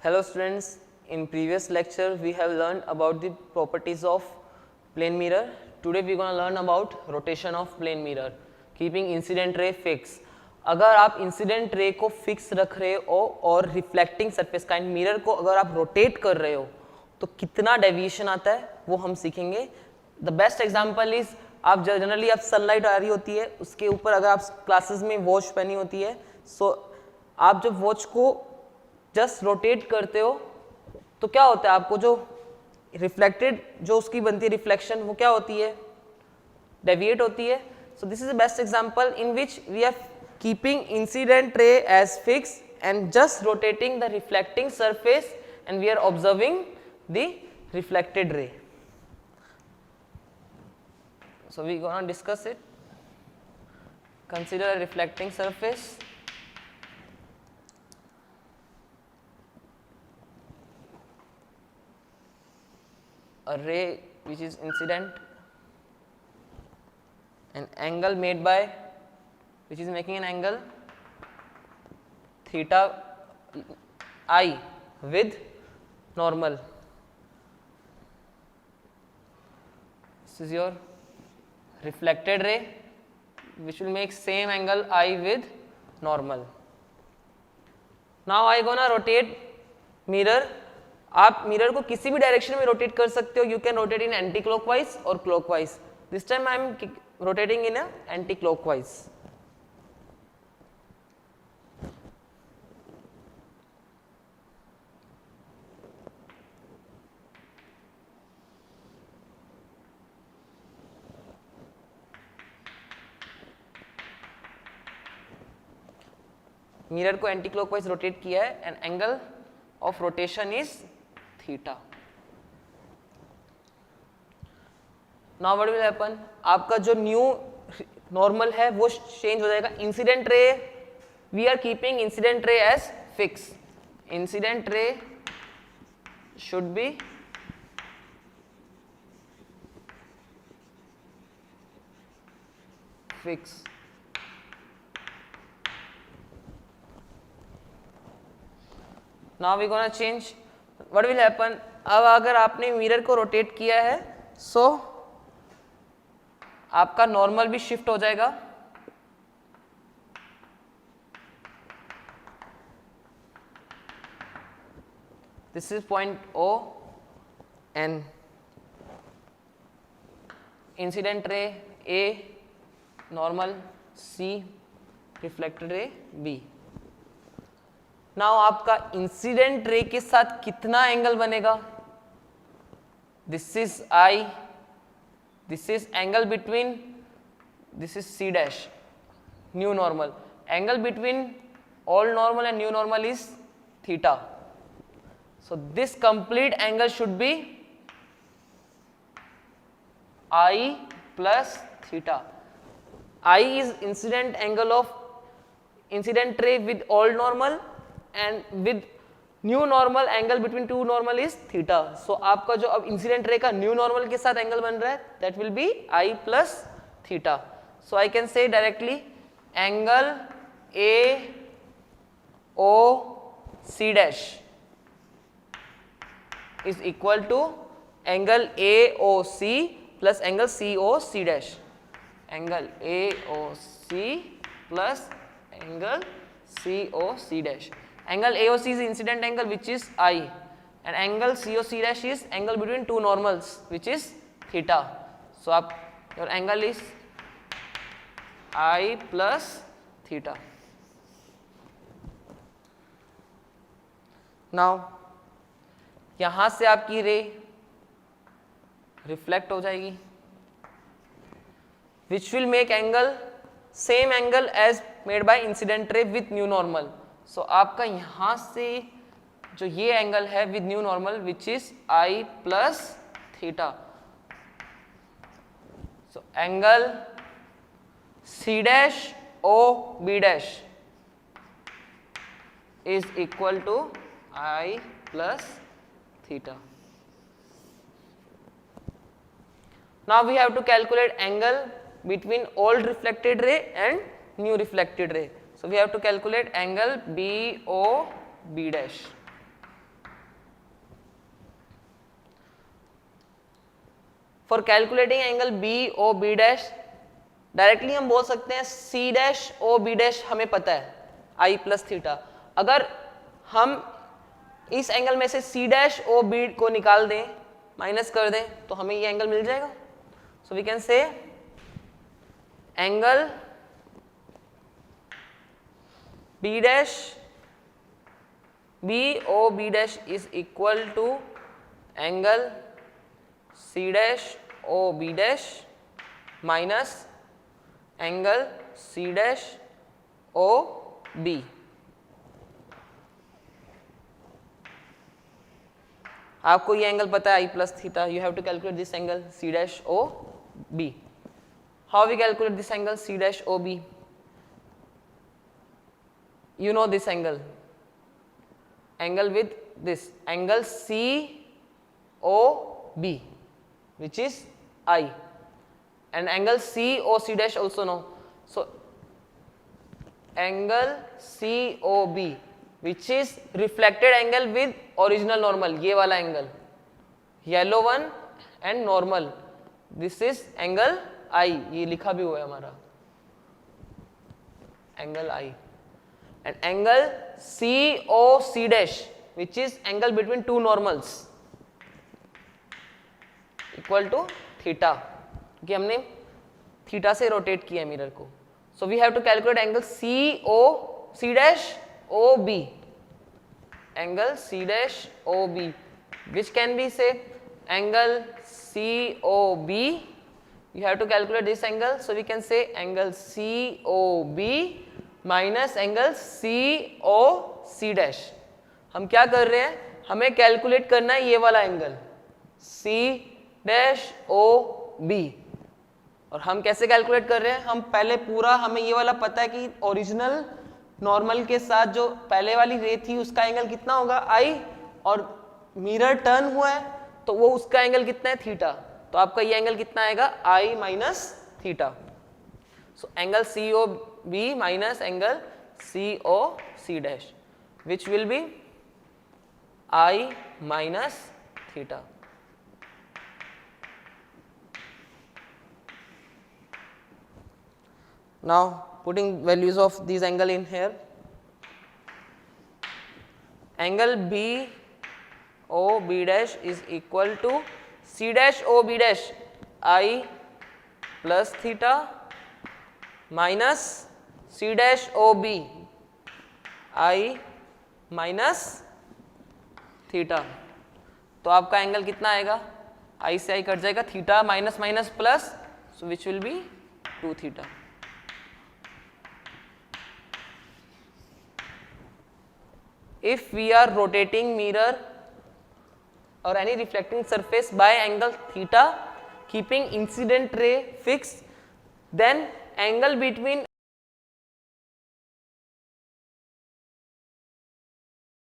Hello students, in previous lecture we have learned about the properties of plane mirror. Today we are going to learn about rotation of plane mirror, keeping incident ray fixed. अगर आप incident ray को fix रख रहे हो और reflecting surface का mirror को अगर आप रोटेट कर रहे हो तो कितना डेविएशन आता है वो हम सीखेंगे. द बेस्ट एग्जांपल इज आप जनरली आप सनलाइट आ रही होती है उसके ऊपर अगर आप क्लासेस में वॉच पहनी होती है सो आप जब वॉच को जस्ट रोटेट करते हो तो क्या होता है आपको जो रिफ्लेक्टेड जो उसकी बनती है रिफ्लेक्शन वो क्या होती है डेविएट होती है. So this is the best example in which we are keeping incident ray as fixed and just rotating the reflecting surface and we are observing the reflected ray. So we gonna discuss it. Consider a reflecting surface. A ray which is incident, an angle made by which is making an angle theta I with normal. This is your reflected ray which will make same angle I with normal. Now I gonna rotate mirror. आप mirror को किसी भी direction में rotate कर सकते हो. You can rotate in anti clockwise और clockwise. This time I am rotating in anti clockwise. Mirror को एंटी क्लॉकवाइज रोटेट किया है and angle of rotation is theta. Now what will happen, आपका जो न्यू नॉर्मल है वो change हो जाएगा. Incident ray we are keeping incident ray as fix. Incident ray should be fix. Now we gonna change. What will happen? अब अगर आपने mirror को रोटेट किया है सो आपका नॉर्मल भी शिफ्ट हो जाएगा. This is point O and incident ray A, normal C, reflected ray B. Now आपका इंसिडेंट रे के साथ कितना एंगल बनेगा. This is I, this is angle between, this is C dash new normal. Angle between all normal and new normal is theta. So this complete angle should be I plus theta. I is incident angle of incident ray with all normal and with new normal angle between two normal is theta. So आपका जो अब incident ray का new normal के साथ angle बन रहा है that will be I plus theta. So I can say directly angle A O C dash is equal to angle A O C plus angle C O C dash. Angle A O C plus angle C O C dash. Angle AOC is incident angle which is I and angle COC dash is angle between two normals which is theta. So up your angle is I plus theta. Now यहां से आपकी रे reflect हो जाएगी which will make angle same angle as made by incident ray with new normal. सो आपका यहां से जो ये एंगल है with new normal which is I plus theta. So angle C dash O B dash is equal to I plus theta. Now we have to calculate angle between old reflected ray and new reflected ray. So we have to calculate angle BOB dash. For calculating angle B O B dash directly हम बोल सकते हैं C dash O B dash हमें पता है I plus theta. अगर हम इस एंगल में से सी डैश ओ बी को निकाल दें, माइनस कर दें, तो हमें ये एंगल मिल जाएगा। So we can say angle B dash B O B dash is equal to angle C dash O B dash minus angle C dash O B. आपको ये एंगल पता है I plus theta, you have to calculate this angle C dash O B. How we calculate this angle C dash O B? You know this angle with this angle COB, which is I, and angle COC dash also know. So angle COB, which is reflected angle with original normal, ये वाला angle, yellow one and normal, this is angle I, ये लिखा भी हुआ है हमारा angle I. And angle COC dash, which is angle between two normals, equal to theta, क्योंकि हमने थीटा से रोटेट किया है मिरर को. So we have to calculate angle C dash OB, angle C dash OB, which can be say angle COB. You have to calculate this angle, so we can say angle COB minus angle COC dash. हम क्या कर रहे हैं, हमें calculate करना है ये वाला एंगल C डैश OB. और हम कैसे कैलकुलेट कर रहे हैं, हम पहले पूरा, हमें ये वाला पता है कि ओरिजिनल नॉर्मल के साथ जो पहले वाली रे थी उसका एंगल कितना होगा I, और मिरर टर्न हुआ है तो वो उसका एंगल कितना है थीटा. तो आपका ये एंगल कितना आएगा I minus theta. So angle COB minus angle COC dash, which will be I minus theta. Now putting values of these angle in here, angle BOB dash is equal to C dash OB dash I plus theta minus C dash OB I minus theta. तो आपका angle कितना आएगा, I से I cut जाएगा, theta minus minus plus, so which will be 2 theta. If we are rotating mirror or any reflecting surface by angle theta, keeping incident ray fixed, then angle between